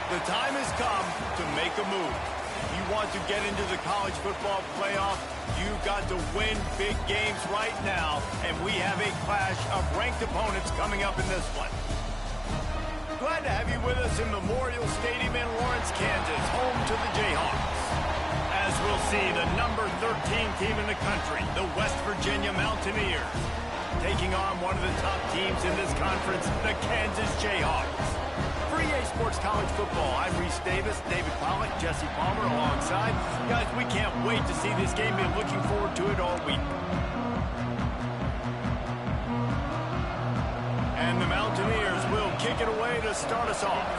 The time has come to make a move. If you want to get into the college football playoff, you've got to win big games right now, and we have a clash of ranked opponents coming up in this one. Glad to have you with us in Memorial Stadium in Lawrence, Kansas, home to the Jayhawks. As we'll see, the number 13 team in the country, the West Virginia Mountaineers, taking on one of the top teams in this conference, the Kansas Jayhawks. For EA Sports College Football, I'm Reese Davis, David Pollack, Jesse Palmer alongside. Guys, we can't wait to see this game. Been looking forward to it all week. And the Mountaineers will kick it away to start us off.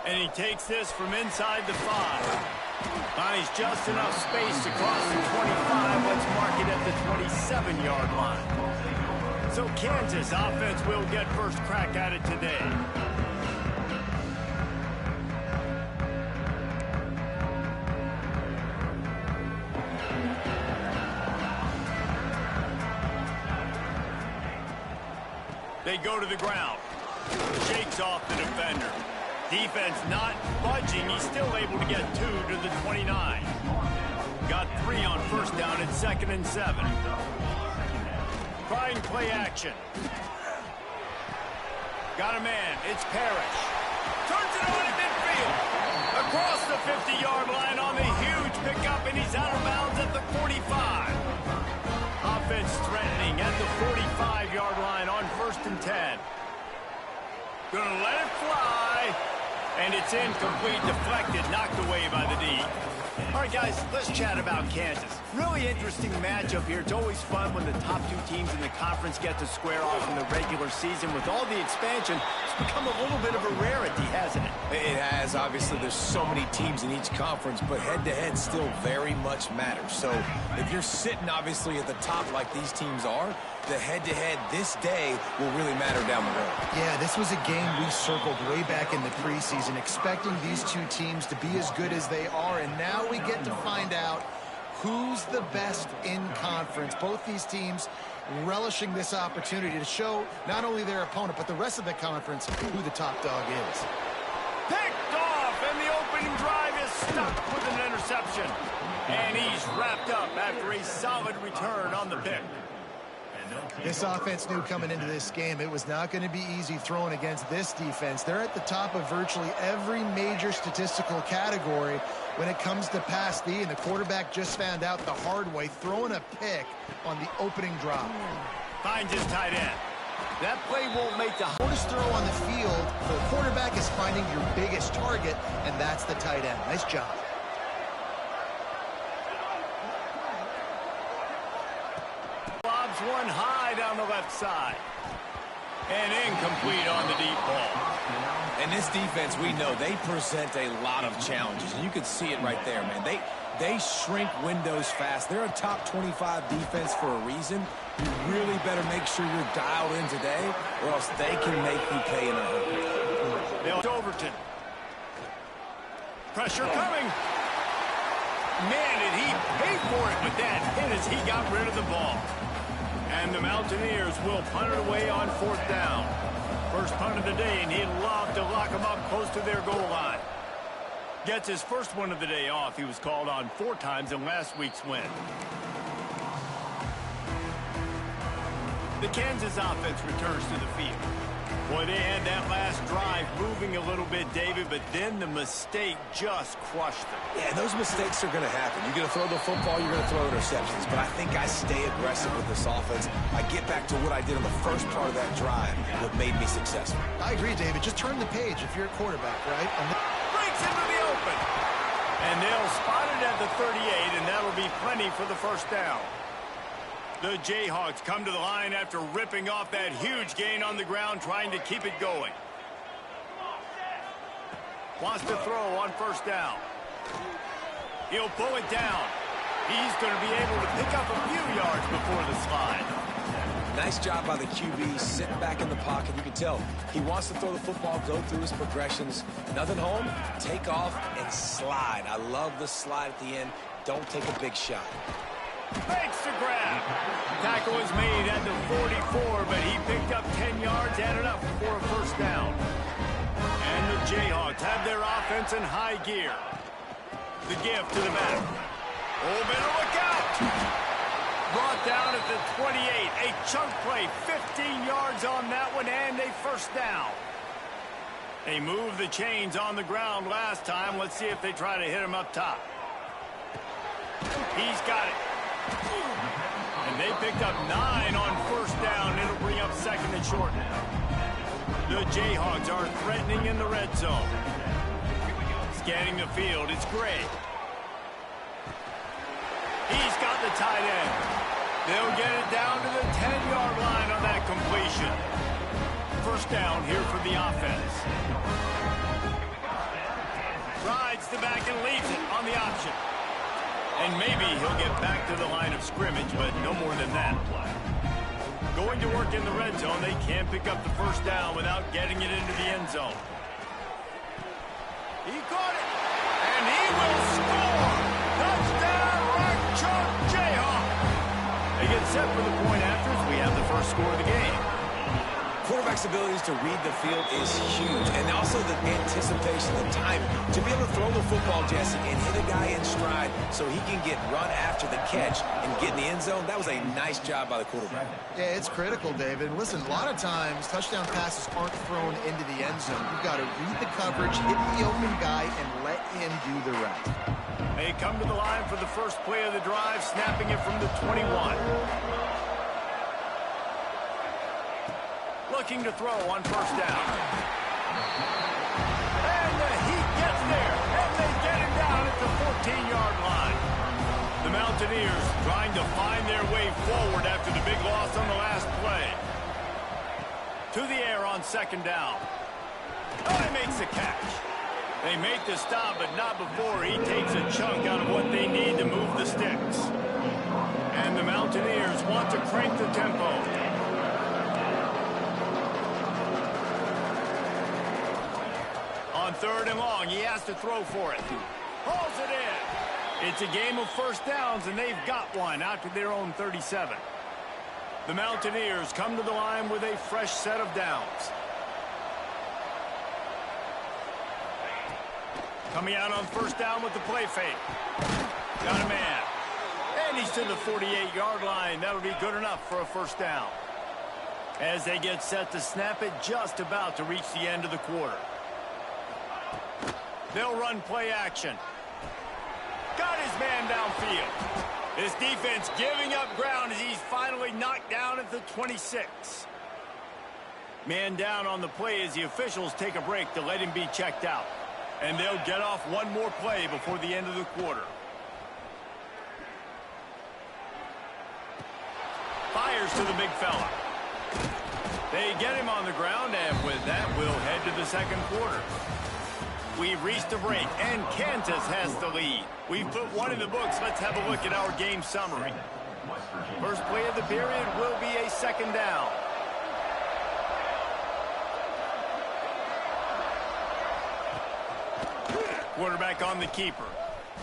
And he takes this from inside the 5. Finds just enough space across the 25. Let's mark it at the 27-yard line. So Kansas offense will get first crack at it today. They go to the ground. Shakes off the defender. Defense not budging. He's still able to get 2 to the 29. Got 3 on first down at 2nd and 7. Trying play action. Got a man. It's Parrish. Turns it on in midfield. Across the 50-yard line on the huge pickup, and he's out of bounds at the 45. Offense threatening at the 45-yard line on 1st and 10. Gonna let it fly. And it's incomplete, deflected, knocked away by the D. All right, guys, let's chat about Kansas. Really interesting matchup here. It's always fun when the top 2 teams in the conference get to square off in the regular season. With all the expansion, it's become a little bit of a rarity, hasn't it? It has. Obviously, there's so many teams in each conference, but head-to-head still very much matters. So if you're sitting, obviously, at the top like these teams are, the head-to-head this day will really matter down the road. Yeah, this was a game we circled way back in the preseason, expecting these 2 teams to be as good as they are, and now we get to find out who's the best in conference. Both these teams relishing this opportunity to show not only their opponent, but the rest of the conference who the top dog is. Picked off, and the opening drive is stuck with an interception. And he's wrapped up after a solid return on the pick. This offense knew coming into this game it was not going to be easy throwing against this defense. They're at the top of virtually every major statistical category when it comes to pass D, and the quarterback just found out the hard way, throwing a pick on the opening drop. Finds his tight end. That play won't make the hardest throw on the field for the quarterback is finding your biggest target, and that's the tight end. Nice job. One high down the left side. And incomplete on the deep ball. And this defense, we know, they present a lot of challenges. And you can see it right there, man. They shrink windows fast. They're a top 25 defense for a reason. You really better make sure you're dialed in today, or else they can make you pay in a hurry. Now Overton. Pressure coming. Man, did he pay for it with that hit as he got rid of the ball. And the Mountaineers will punt it away on 4th down. First punt of the day, and he'd love to lock them up close to their goal line. Gets his first one of the day off. He was called on 4 times in last week's win. The Kansas offense returns to the field. Boy, they had that last drive moving a little bit, David, but then the mistake just crushed them. Yeah, those mistakes are going to happen. You're going to throw the football, you're going to throw interceptions. But I think I stay aggressive with this offense. I get back to what I did on the first part of that drive, what made me successful. I agree, David. Just turn the page if you're a quarterback, right? Breaks into the open. And they'll spot it at the 38, and that'll be plenty for the first down. The Jayhawks come to the line after ripping off that huge gain on the ground, trying to keep it going. Wants to throw on first down. He'll pull it down. He's going to be able to pick up a few yards before the slide. Nice job by the QB, sitting back in the pocket. You can tell he wants to throw the football, go through his progressions. Nothing home, take off, and slide. I love the slide at the end. Don't take a big shot. Makes the grab. Tackle is made at the 44, but he picked up 10 yards, added up for a first down. And the Jayhawks have their offense in high gear. The give to the back. Oh, better look out. Brought down at the 28. A chunk play, 15 yards on that one, and a first down. They moved the chains on the ground last time. Let's see if they try to hit him up top. He's got it. And they picked up 9 on first down. It'll bring up second and short now. The Jayhawks are threatening in the red zone. Scanning the field, it's Gray. He's got the tight end. They'll get it down to the 10-yard line on that completion. First down here for the offense. Rides the back and leaves it on the option. And maybe he'll get back to the line of scrimmage, but no more than that. Going to work in the red zone, they can't pick up the first down without getting it into the end zone. He caught it, and he will score! Touchdown, Rock Chalk Jayhawk! They get set for the point after as we have the first score of the game. Quarterback's abilities to read the field is huge, and also the anticipation, the timing. To be able to throw the football, Jesse, and hit a guy in stride so he can get run after the catch and get in the end zone, that was a nice job by the quarterback. Yeah, it's critical, David. Listen, a lot of times touchdown passes aren't thrown into the end zone. You've got to read the coverage, hit the open guy, and let him do the rest. They come to the line for the first play of the drive, snapping it from the 21. Looking to throw on first down. And he gets there, and they get him down at the 14-yard line. The Mountaineers trying to find their way forward after the big loss on the last play. To the air on second down. Oh, he makes the catch. They make the stop, but not before he takes a chunk out of what they need to move the sticks. And the Mountaineers want to crank the tempo. On third and long, he has to throw for it. Hauls it in. It's a game of first downs, and they've got one out to their own 37. The Mountaineers come to the line with a fresh set of downs. Coming out on first down with the play fake. Got a man. And he's to the 48-yard line. That'll be good enough for a first down. As they get set to snap it, just about to reach the end of the quarter. They'll run play action. Got his man downfield. This defense giving up ground as he's finally knocked down at the 26. Man down on the play as the officials take a break to let him be checked out. And they'll get off one more play before the end of the quarter. Fires to the big fella. They get him on the ground, and with that, we'll head to the second quarter. We've reached a break, and Kansas has the lead. We've put one in the books. Let's have a look at our game summary. First play of the period will be a second down. Quarterback on the keeper.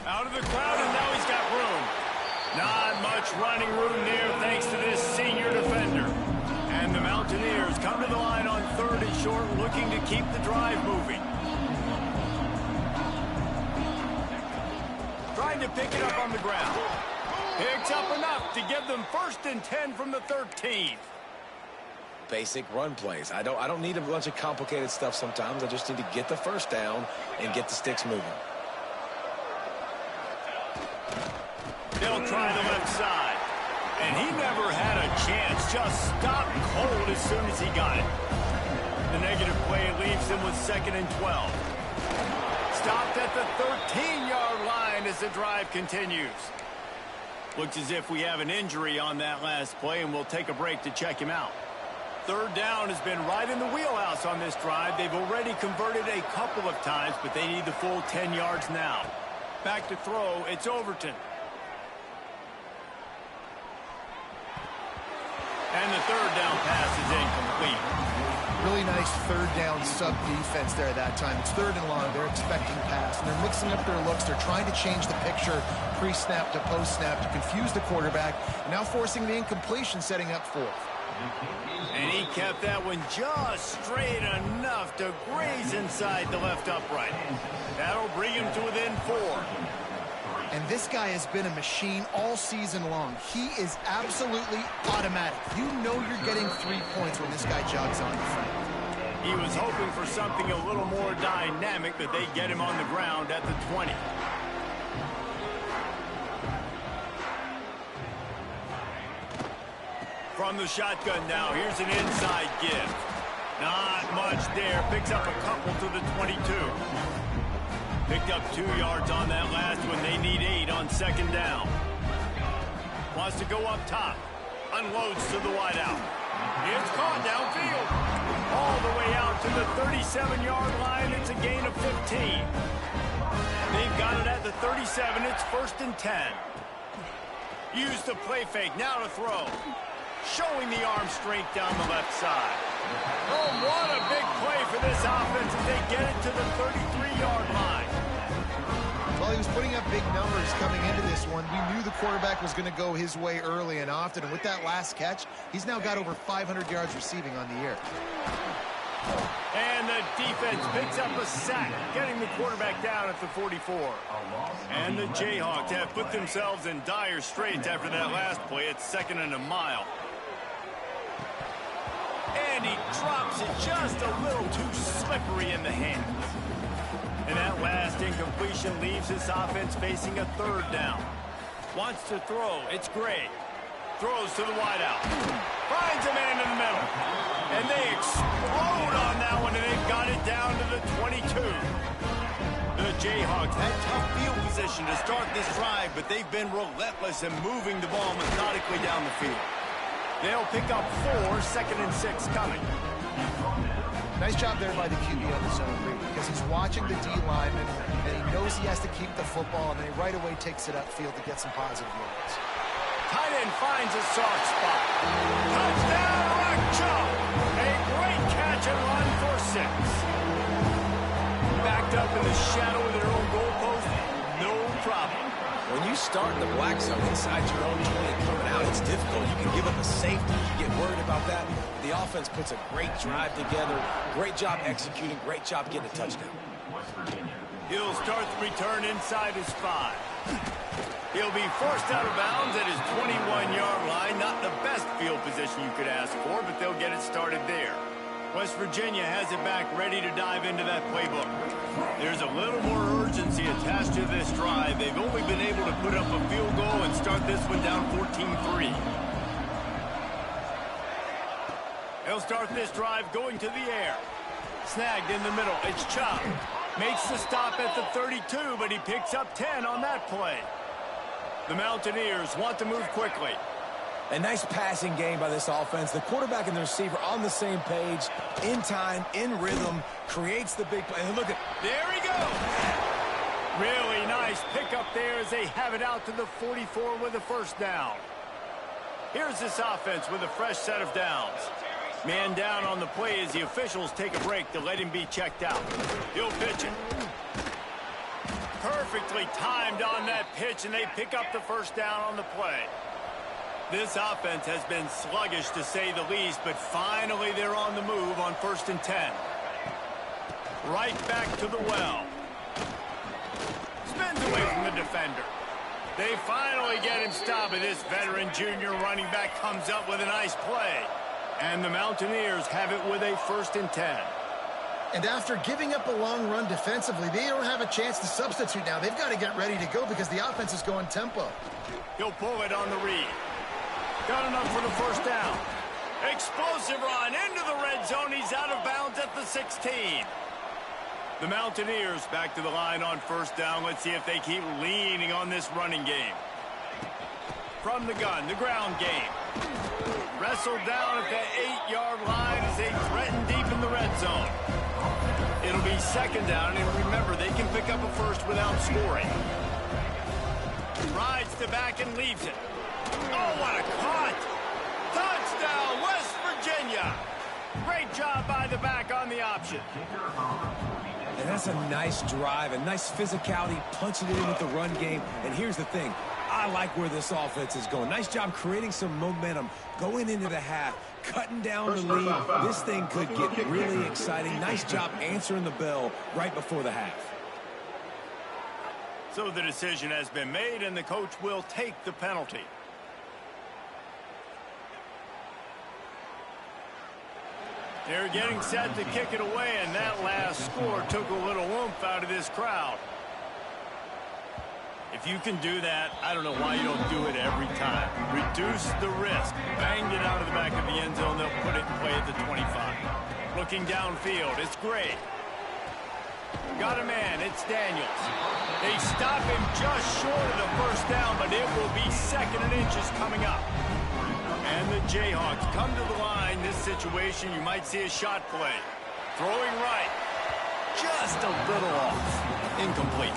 Out of the crowd, and now he's got room. Not much running room there thanks to this senior defender. And the Mountaineers come to the line on third and short, looking to keep the drive moving. Trying to pick it up on the ground. Picks up enough to give them 1st and 10 from the 13. Basic run plays. I don't need a bunch of complicated stuff sometimes. I just need to get the first down and get the sticks moving. They'll try the left side. And he never had a chance. Just stopped cold as soon as he got it. The negative play leaves him with 2nd and 12. Stopped at the 13-yard line as the drive continues. Looks as if we have an injury on that last play, and we'll take a break to check him out. Third down has been right in the wheelhouse on this drive. They've already converted a couple of times, but they need the full 10 yards now. Back to throw, it's Overton. And the third down pass is incomplete. Really nice third down sub defense there that time. It's third and long. They're expecting pass, and they're mixing up their looks. They're trying to change the picture pre-snap to post-snap to confuse the quarterback, and now forcing the incompletion, setting up fourth. And he kept that one just straight enough to graze inside the left upright. That'll bring him to within 4. And this guy has been a machine all season long. He is absolutely automatic. You know you're getting 3 points when this guy jogs on the front. He was hoping for something a little more dynamic, but they get him on the ground at the 20. From the shotgun now, here's an inside give. Not much there. Picks up a couple to the 22. Picked up 2 yards on that last one. They need 8 on second down. Wants to go up top. Unloads to the wideout. It's caught downfield. All the way out to the 37-yard line. It's a gain of 15. They've got it at the 37. It's 1st and 10. Use the play fake. Now to throw. Showing the arm strength down the left side. Oh, what a big play for this offense as they get it to the 33-yard line. Well, he was putting up big numbers coming into this one. We knew the quarterback was going to go his way early and often. And with that last catch, he's now got over 500 yards receiving on the year. And the defense picks up a sack, getting the quarterback down at the 44. And the Jayhawks have put themselves in dire straits after that last play. It's 2nd and a mile. And he drops it just a little too slippery in the hands. And that last incompletion leaves this offense facing a 3rd down. Wants to throw. It's Gray. Throws to the wideout. Finds a man in the middle. And they explode on that one, and they've got it down to the 22. The Jayhawks had tough field position to start this drive, but they've been relentless in moving the ball methodically down the field. They'll pick up 4, 2nd and 6 coming. Nice job there by the QB on the zone read, because he's watching the D lineman, and he knows he has to keep the football, and then he right away takes it upfield to get some positive yards. Tight end finds a soft spot. Touchdown, Rock Chalk! A great catch and run for 6. Backed up in the shadow of their own goalpost, no problem. When you start in the black zone inside your own 20 and coming out, it's difficult. You can give up a safety. You get worried about that. The offense puts a great drive together. Great job executing. Great job getting a touchdown. He'll start the return inside his 5. He'll be forced out of bounds at his 21-yard line. Not the best field position you could ask for, but they'll get it started there. West Virginia has it back ready to dive into that playbook. There's a little more urgency attached to this drive. They've only been able to put up a field goal and start this one down 14-3. He'll start this drive going to the air. Snagged in the middle. It's Chop. Makes the stop at the 32, but he picks up 10 on that play. The Mountaineers want to move quickly. A nice passing game by this offense. The quarterback and the receiver on the same page, in time, in rhythm, creates the big play. And look at... There he goes! Really nice pickup there as they have it out to the 44 with a 1st down. Here's this offense with a fresh set of downs. Man down on the play as the officials take a break to let him be checked out. He'll pitch it. Perfectly timed on that pitch, and they pick up the 1st down on the play. This offense has been sluggish, to say the least, but finally they're on the move on 1st and 10. Right back to the well. Spins away from the defender. They finally get him stopped, and this veteran junior running back comes up with a nice play. And the Mountaineers have it with a 1st and 10. And after giving up a long run defensively, they don't have a chance to substitute now. They've got to get ready to go because the offense is going tempo. He'll pull it on the read. Got enough for the 1st down. Explosive run into the red zone. He's out of bounds at the 16. The Mountaineers back to the line on 1st down. Let's see if they keep leaning on this running game. From the gun, the ground game. Wrestled down at the 8-yard line as they threaten deep in the red zone. It'll be 2nd down, and remember, they can pick up a 1st without scoring. Rides the back and leaves it. Oh, what a caught! Touchdown, West Virginia! Great job by the back on the option. And that's a nice drive, a nice physicality, punching it in with the run game. And here's the thing. I like where this offense is going. Nice job creating some momentum, going into the half, cutting down the lead. This thing could get really exciting. Nice job answering the bell right before the half. So the decision has been made, and the coach will take the penalty. They're getting set to kick it away, and that last score took a little oomph out of this crowd. If you can do that, I don't know why you don't do it every time. Reduce the risk. Banged it out of the back of the end zone. They'll put it in play at the 25. Looking downfield, it's Gray. Got a man, it's Daniels. They stop him just short of the first down, but it will be 2nd and inches coming up. And the Jayhawks come to the line. This situation, you might see a shot play. Throwing right. Just a little off. Incomplete.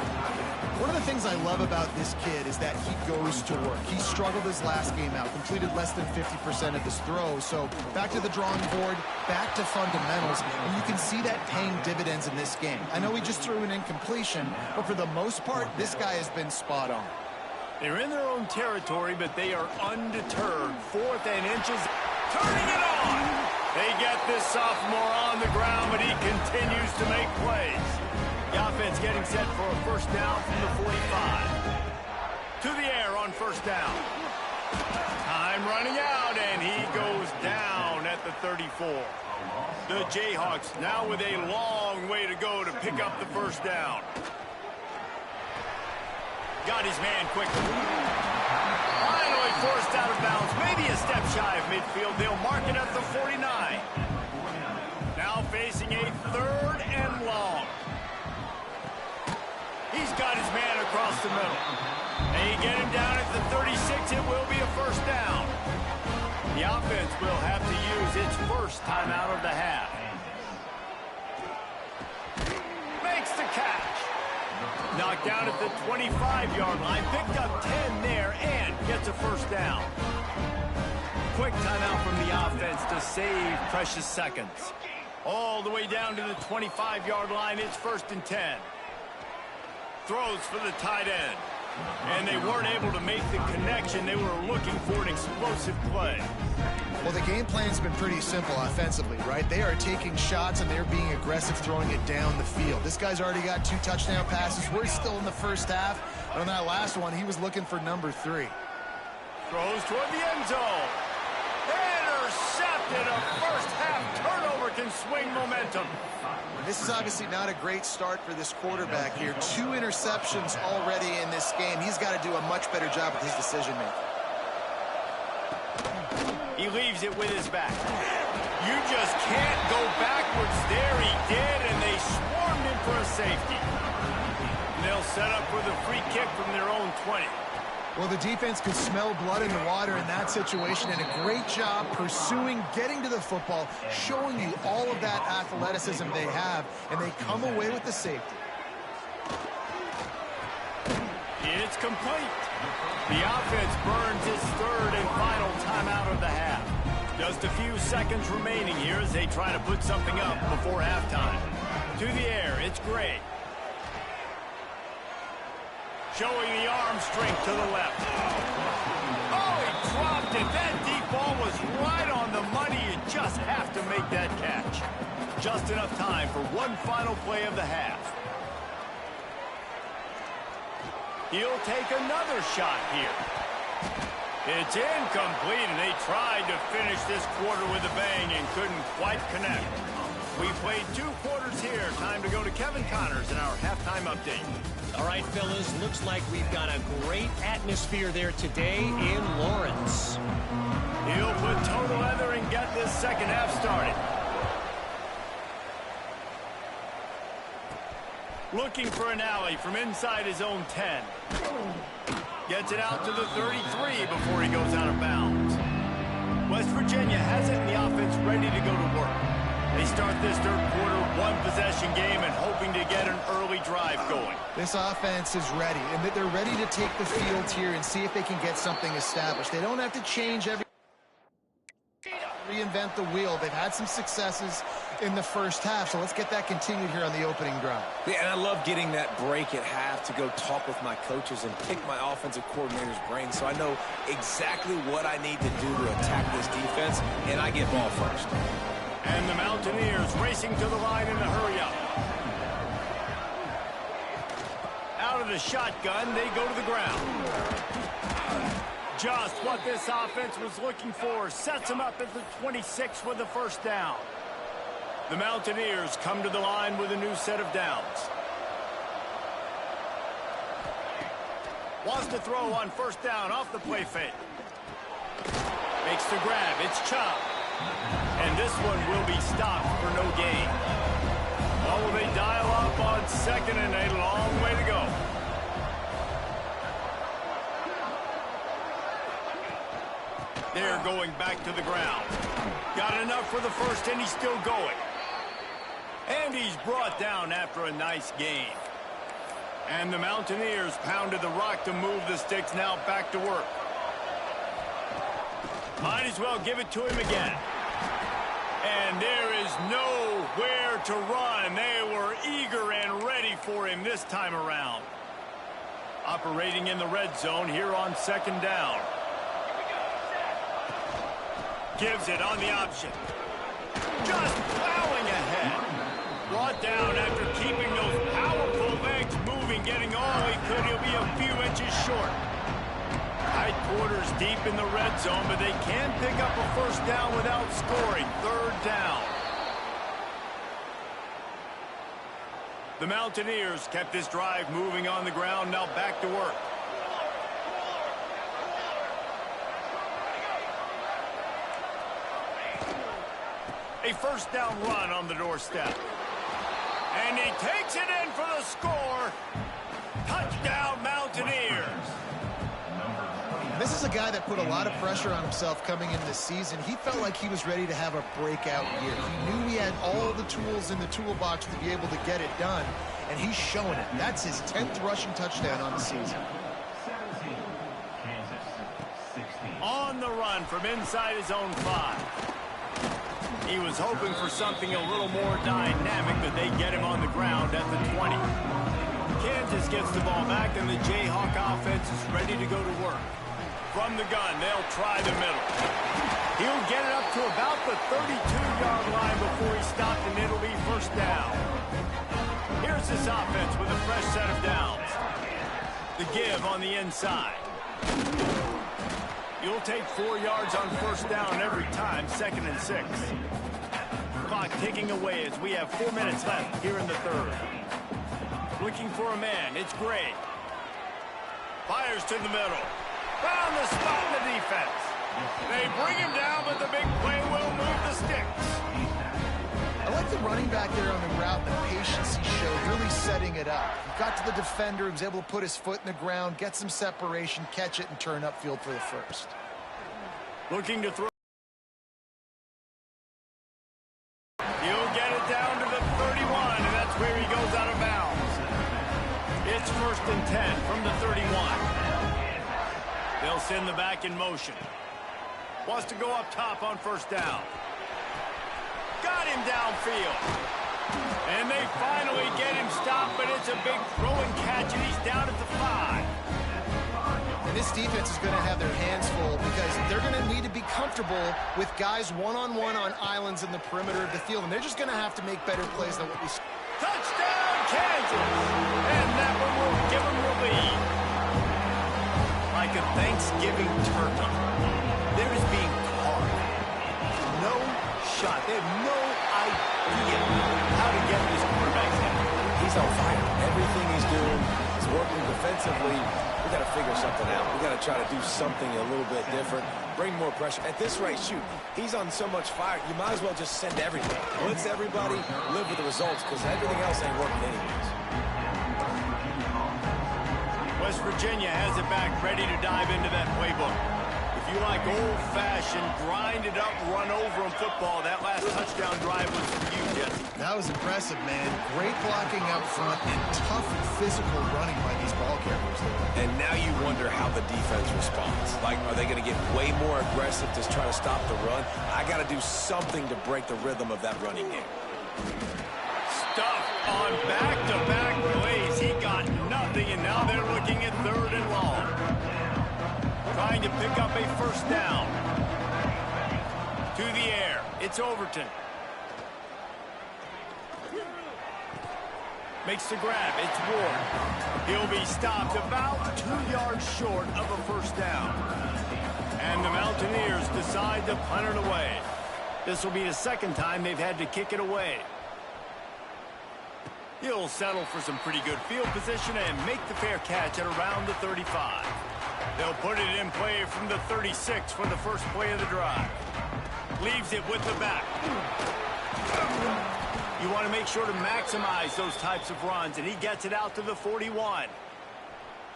One of the things I love about this kid is that he goes to work. He struggled his last game out, completed less than 50% of his throws. So back to the drawing board, back to fundamentals, and you can see that paying dividends in this game. I know he just threw an incompletion, but for the most part, this guy has been spot on. They're in their own territory, but they are undeterred. 4th and inches, turning it on. They get this sophomore on the ground, but he continues to make plays. The offense getting set for a first down from the 45. To the air on first down. Time running out, and he goes down at the 34. The Jayhawks now with a long way to go to pick up the first down. Got his man quickly. Finally forced out of bounds. Maybe a step shy of midfield. They'll mark it at the 49. Now facing a 3rd and long. He's got his man across the middle. They get him down at the 36. It will be a first down. The offense will have to use its first timeout of the half. Makes the catch. Knocked down at the 25-yard line. Picked up 10 there and gets a first down. Quick timeout from the offense to save precious seconds. All the way down to the 25-yard line. It's 1st and 10. Throws for the tight end. And they weren't able to make the connection. They were looking for an explosive play. Well, the game plan's been pretty simple offensively, right? They are taking shots, and they're being aggressive, throwing it down the field. This guy's already got 2 touchdown passes. We're still in the first half. And on that last one, he was looking for number 3. Throws toward the end zone. Intercepted. A first half turnover can swing momentum. This is obviously not a great start for this quarterback here. 2 interceptions already in this game. He's got to do a much better job with his decision-making. He leaves it with his back. You just can't go backwards there. He did, and they swarmed him for a safety. And they'll set up for the free kick from their own 20. Well, the defense could smell blood in the water in that situation, and a great job pursuing, getting to the football, showing you all of that athleticism they have, and they come away with the safety. It's complete. The offense burns its 3rd and final timeout of the half. Just a few seconds remaining here as they try to put something up before halftime. To the air, it's Gray. Showing the arm strength to the left. Oh, he dropped it. That deep ball was right on the money. You just have to make that catch. Just enough time for one final play of the half. He'll take another shot here. It's incomplete, and they tried to finish this quarter with a bang and couldn't quite connect. We played 2 quarters here. Time to go to Kevin Connors in our halftime update. All right, fellas, looks like we've got a great atmosphere there today in Lawrence. He'll put toe to leather and get this second half started. Looking for an alley from inside his own 10. Gets it out to the 33 before he goes out of bounds. West Virginia has it, and the offense ready to go to work. They start this 3rd quarter, 1-possession game, and hoping to get an early drive going. This offense is ready, and they're ready to take the field here and see if they can get something established. They don't have to change every... reinvent the wheel. They've had some successes in the first half, so let's get that continued here on the opening drive. Yeah, and I love getting that break at half to go talk with my coaches and pick my offensive coordinator's brain so I know exactly what I need to do to attack this defense, and I get ball first. And the Mountaineers racing to the line in a hurry-up. Out of the shotgun, they go to the ground. Just what this offense was looking for. Sets them up at the 26 with the first down. The Mountaineers come to the line with a new set of downs. Wants to throw on first down off the play fake. Makes the grab. It's Chubb. And this one will be stopped for no gain. Well, will they dial up on second and a long way to go? They're going back to the ground. Got enough for the first, and he's still going. And he's brought down after a nice gain. And the Mountaineers pounded the rock to move the sticks, now back to work. Might as well give it to him again. And there is nowhere to run. They were eager and ready for him this time around. Operating in the red zone here on second down. Gives it on the option. Just plowing ahead. Brought down after keeping those powerful legs moving, getting all he could. He'll be a few inches short. Tight quarters deep in the red zone, but they can pick up a first down without scoring. Third down. The Mountaineers kept this drive moving on the ground, now back to work. A first down run on the doorstep. And he takes it in for the score. Touchdown, Mountaineers. This is a guy that put a lot of pressure on himself coming into this season. He felt like he was ready to have a breakout year. He knew he had all the tools in the toolbox to be able to get it done, and he's showing it. That's his 10th rushing touchdown on the season. On the run from inside his own 5. He was hoping for something a little more dynamic, but they get him on the ground at the 20. Kansas gets the ball back, and the Jayhawk offense is ready to go to work. From the gun, they'll try the middle. He'll get it up to about the 32-yard line before he's stopped, and it'll be first down. Here's this offense with a fresh set of downs. The give on the inside. You'll take 4 yards on first down every time, 2nd and 6. Clock ticking away as we have 4 minutes left here in the third. Looking for a man, it's Gray. Fires to the middle. Found the spot in the defense. They bring him down, but the big play will move the sticks. I like the running back there on the route and the patience he showed, really setting it up. He got to the defender, he was able to put his foot in the ground, get some separation, catch it, and turn upfield for the first. Looking to throw. He'll get it down to the 31, and that's where he goes out of bounds. It's 1st and 10 from the 31. They'll send the back in motion. Wants to go up top on first down. Got him downfield. And they finally get him stopped, but it's a big throwing catch, and he's down at the 5. And this defense is going to have their hands full because they're going to need to be comfortable with guys one-on-one on islands in the perimeter of the field, and they're just going to have to make better plays than what we saw. Touchdown, Kansas! And that one will give them the lead. Like a Thanksgiving turkey, there is being carved. No shot. They have no idea how to get this quarterback in. He's on fire. Everything he's doing is working defensively. We got to figure something out. We got to try to do something a little bit different. Bring more pressure. At this rate, shoot, he's on so much fire, you might as well just send everything. Blitz everybody, live with the results, because everything else ain't working anyways. West Virginia has it back, ready to dive into that playbook. If you like old-fashioned, grind-it-up, run-over-'em football, that last touchdown drive was for you, Jesse. That was impressive, man. Great blocking out front and tough physical running by these ball carriers. And now you wonder how the defense responds. Like, are they going to get way more aggressive to try to stop the run? I got to do something to break the rhythm of that running game. Stuff on back-to-back plays. He got nothing, and now they're looking at 3rd and long. Trying to pick up a first down. To the air. It's Overton. Makes the grab. It's Ward. He'll be stopped about 2 yards short of a first down. And the Mountaineers decide to punt it away. This will be the second time they've had to kick it away. He'll settle for some pretty good field position and make the fair catch at around the 35. They'll put it in play from the 36 for the first play of the drive. Leaves it with the back. You want to make sure to maximize those types of runs, and he gets it out to the 41.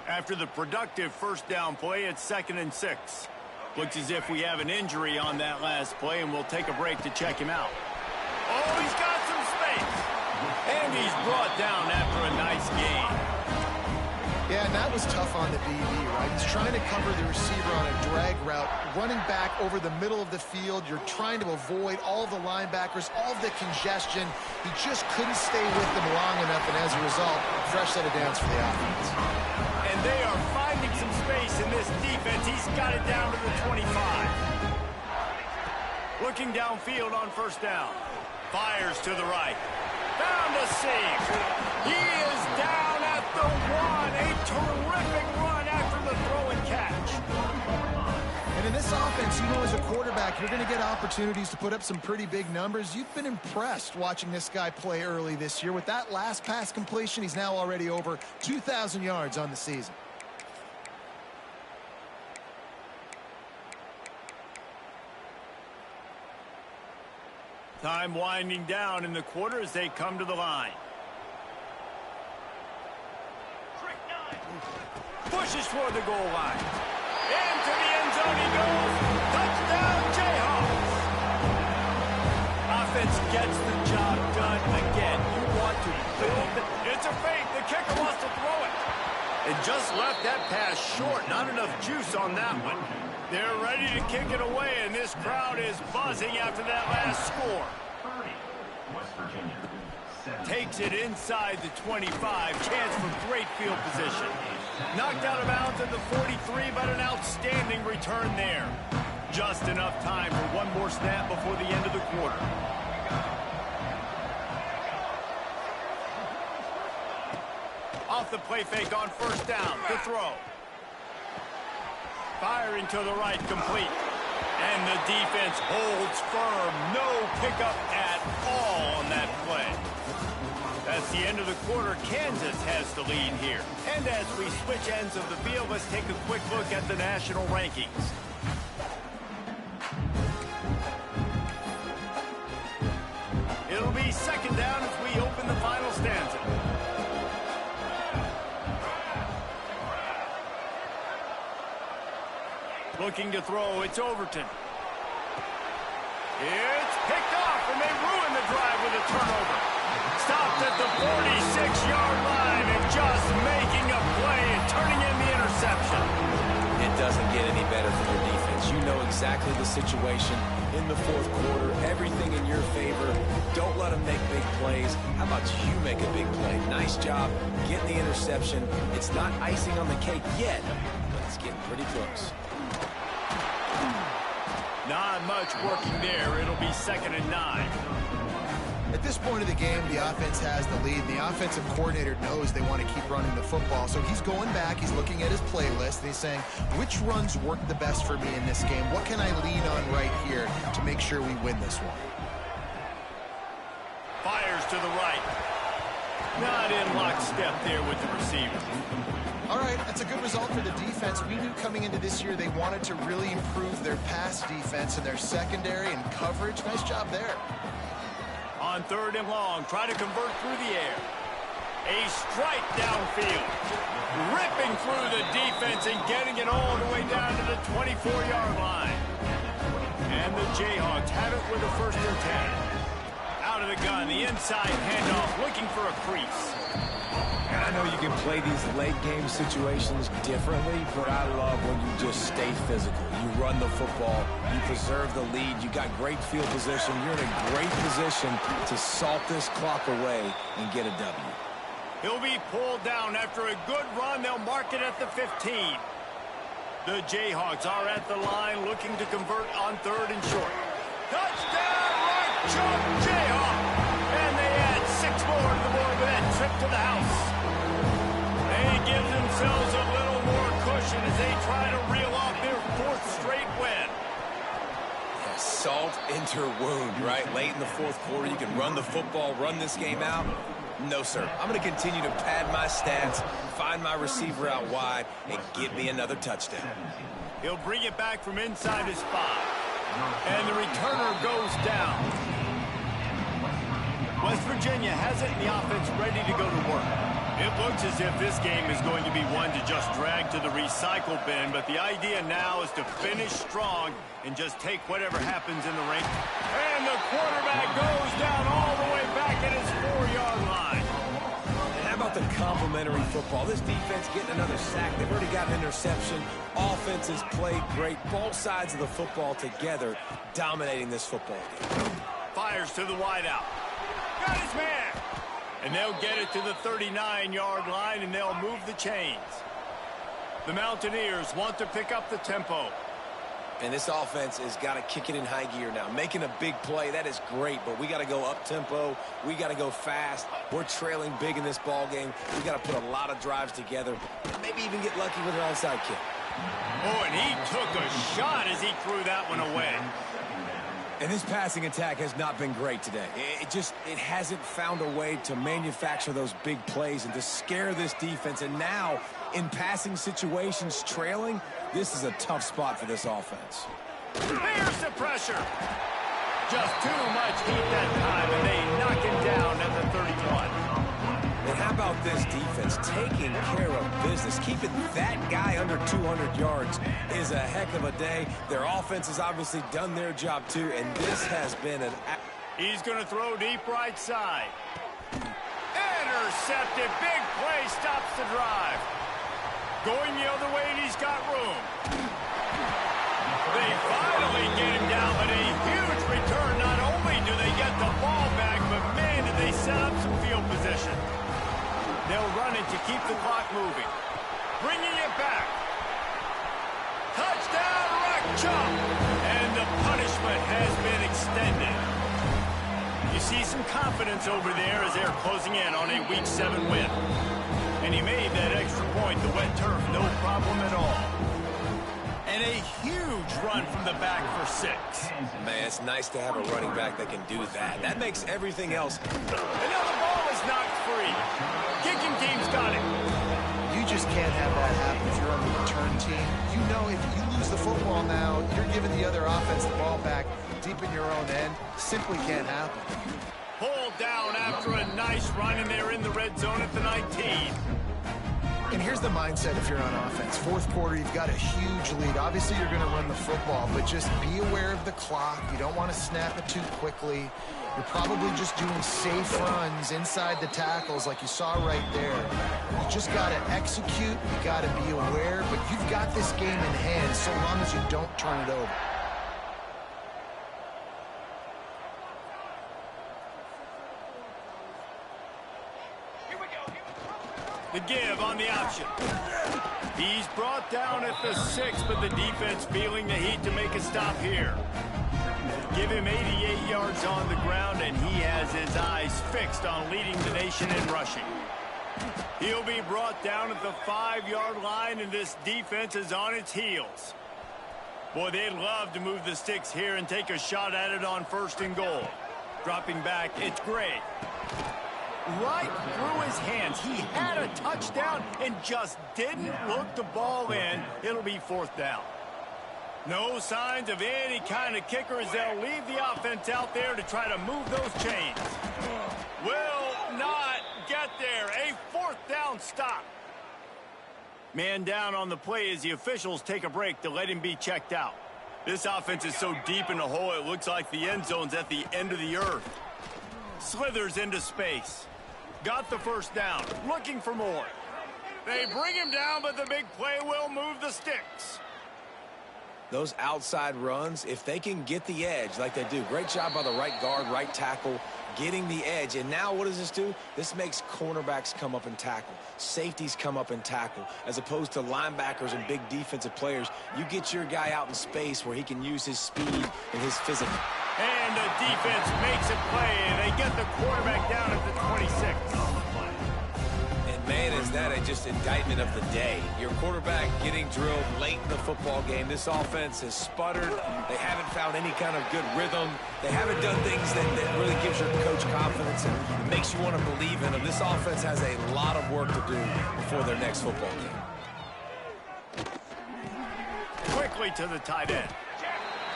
After the productive first down play, it's 2nd and 6. Looks as if we have an injury on that last play, and we'll take a break to check him out. Oh, he's got some space. And he's brought down after a nice gain. Yeah, and that was tough on the DB, right? He's trying to cover the receiver on a drag route, running back over the middle of the field. You're trying to avoid all of the linebackers, all of the congestion. He just couldn't stay with them long enough, and as a result, fresh set of downs for the offense. And they are finding some space in this defense. He's got it down to the 25. Looking downfield on first down. Fires to the right. Found a save. He is down at the 1. A terrific run after the throw and catch. And in this offense, you know, as a quarterback, you're going to get opportunities to put up some pretty big numbers. You've been impressed watching this guy play early this year. With that last pass completion, he's now already over 2,000 yards on the season. Time winding down in the quarter as they come to the line. Pushes toward the goal line. Into the end zone he goes. Touchdown, Jayhawks. Offense gets the job done again. You want to build. It's a fake. The kicker wants to throw it. It just left that pass short. Not enough juice on that one. They're ready to kick it away, and this crowd is buzzing after that last score. Takes it inside the 25. Chance for great field position. Knocked out of bounds at the 43, but an outstanding return there. Just enough time for one more snap before the end of the quarter. Off the play fake on first down. The throw. Firing to the right, complete. And the defense holds firm. No pickup at all on that play. That's the end of the quarter. Kansas has the lead here. And as we switch ends of the field, let's take a quick look at the national rankings. It'll be second down as we open the final stanza. Looking to throw, it's Overton. It's picked off, and they ruin the drive with a turnover. Stopped at the 46-yard line and just making a play and turning in the interception. It doesn't get any better for your defense. You know exactly the situation in the fourth quarter. Everything in your favor. Don't let them make big plays. How about you make a big play? Nice job getting the interception. It's not icing on the cake yet, but it's getting pretty close. Not much working there. It'll be 2nd and 9. At this point of the game, the offense has the lead. The offensive coordinator knows they want to keep running the football. So he's going back, he's looking at his playlist, and he's saying, which runs work the best for me in this game? What can I lean on right here to make sure we win this one? Fires to the right. Not in lockstep there with the receiver. All right, that's a good result for the defense. We knew coming into this year they wanted to really improve their pass defense and their secondary and coverage. Nice job there. On 3rd and long, try to convert through the air. A strike downfield. Ripping through the defense and getting it all the way down to the 24-yard line. And the Jayhawks have it with a 1st and 10. Out of the gun, the inside handoff, looking for a crease. And I know you can play these late game situations differently, but I love when you just stay physical. You run the football, you preserve the lead, you got great field position, you're in a great position to salt this clock away and get a W. He'll be pulled down after a good run. They'll mark it at the 15. The Jayhawks are at the line looking to convert on 3rd and short. Touchdown, right jump, Jayhawk! And they add 6 more to the board with that trip to the house. They give themselves a little more cushion as they try to reel off their 4th straight win. Yeah, salt into her wound, right? Late in the 4th quarter, you can run the football, run this game out. No, sir. I'm going to continue to pad my stats, find my receiver out wide, and get me another touchdown. He'll bring it back from inside his 5. And the returner goes down. West Virginia has it in the offense ready to go to work. It looks as if this game is going to be one to just drag to the recycle bin, but the idea now is to finish strong and just take whatever happens in the ring. And the quarterback goes down all the way back at his 4-yard line. And how about the complimentary football? This defense getting another sack. They've already got an interception. Offense has played great. Both sides of the football together dominating this football game. Fires to the wideout. Got his man. And they'll get it to the 39-yard line, and they'll move the chains. The Mountaineers want to pick up the tempo. And this offense has got to kick it in high gear now. Making a big play, that is great, but we got to go up-tempo. We got to go fast. We're trailing big in this ball game. We got to put a lot of drives together, and maybe even get lucky with an onside kick. Oh, and he took a shot as he threw that one away. And this passing attack has not been great today. It hasn't found a way to manufacture those big plays and to scare this defense. And now, in passing situations, trailing, this is a tough spot for this offense. There's the pressure. Just too much heat that time, and they knock him down at the 31. And how about this defense taking care of business? Keeping that guy under 200 yards is a heck of a day. Their offense has obviously done their job too, and this has been an... He's going to throw deep right side. Intercepted. Big play stops the drive. Going the other way, and he's got room. They finally get him down, but a huge return. Not only do they get the ball back, but man, did they set up some field position. They'll run it to keep the clock moving. Bringing it back. Touchdown, Rock Chop. And the punishment has been extended. You see some confidence over there as they're closing in on a Week 7 win. And he made that extra point, the wet turf, no problem at all. And a huge run from the back for 6. Man, it's nice to have a running back that can do that. That makes everything else. And now the ball is knocked free. Kicking team's got it. You just can't have that happen if you're on the return team. You know if you lose the football now, you're giving the other offense the ball back deep in your own end. Simply can't happen. Pulled down after a nice run, and they're in the red zone at the 19. And here's the mindset if you're on offense. 4th quarter, you've got a huge lead. Obviously, you're going to run the football, but just be aware of the clock. You don't want to snap it too quickly. You're probably just doing safe runs inside the tackles like you saw right there. You just got to execute. You got to be aware, but you've got this game in hand so long as you don't turn it over. The give on the option. He's brought down at the 6, but the defense feeling the heat to make a stop here. Give him 88 yards on the ground, and he has his eyes fixed on leading the nation in rushing. He'll be brought down at the 5-yard line, and this defense is on its heels. Boy, they'd love to move the sticks here and take a shot at it on 1st and goal. Dropping back, it's Gray. Right through his hands. He had a touchdown and just didn't look the ball in. It'll be 4th down. No signs of any kind of kicker as they'll leave the offense out there to try to move those chains. Will not get there. A fourth down stop. Man down on the play as the officials take a break to let him be checked out. This offense is so deep in the hole, it looks like the end zone's at the end of the earth. Slithers into space. Got the first down. Looking for more. They bring him down, but the big play will move the sticks. Those outside runs, if they can get the edge like they do, great job by the right guard, right tackle, getting the edge. And now what does this do? This makes cornerbacks come up and tackle. Safeties come up and tackle. As opposed to linebackers and big defensive players, you get your guy out in space where he can use his speed and his physical. And the defense makes a play, and they get the quarterback down at the 26. Man, is that just indictment of the day. Your quarterback getting drilled late in the football game. This offense has sputtered. They haven't found any kind of good rhythm. They haven't done things that really gives your coach confidence and makes you want to believe in them. This offense has a lot of work to do before their next football game. Quickly to the tight end.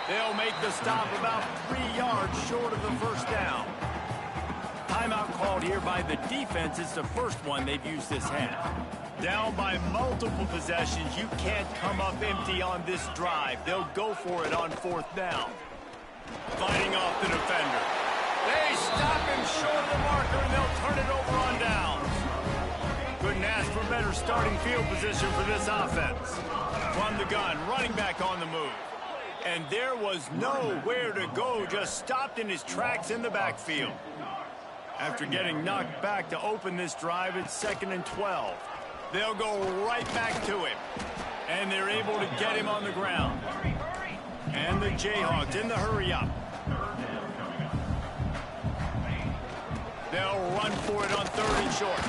They'll make the stop about 3 yards short of the first down. Timeout called here by the defense. It's the first one they've used this half. Down by multiple possessions. You can't come up empty on this drive. They'll go for it on fourth down. Fighting off the defender. They stop him short of the marker, and they'll turn it over on downs. Couldn't ask for better starting field position for this offense. From the gun, running back on the move. And there was nowhere to go, just stopped in his tracks in the backfield. After getting knocked back to open this drive, it's 2nd and 12. They'll go right back to him. And they're able to get him on the ground. And the Jayhawks in the hurry up. They'll run for it on 3rd and short.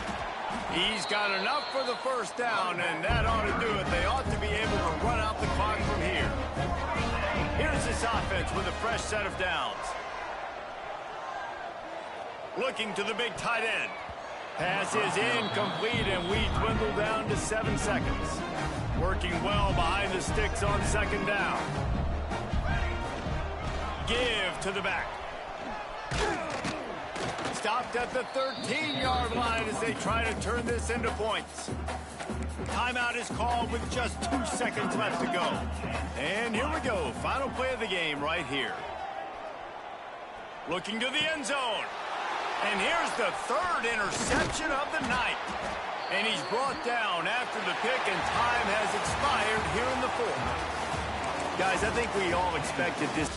He's got enough for the first down, and that ought to do it. They ought to be able to run out the clock from here. Here's this offense with a fresh set of downs. Looking to the big tight end. Pass is incomplete, and we dwindle down to 7 seconds. Working well behind the sticks on 2nd down. Give to the back. Stopped at the 13-yard line as they try to turn this into points. Timeout is called with just 2 seconds left to go. And here we go. Final play of the game right here. Looking to the end zone. And here's the 3rd interception of the night. And he's brought down after the pick, and time has expired here in the 4th. Guys, I think we all expected this.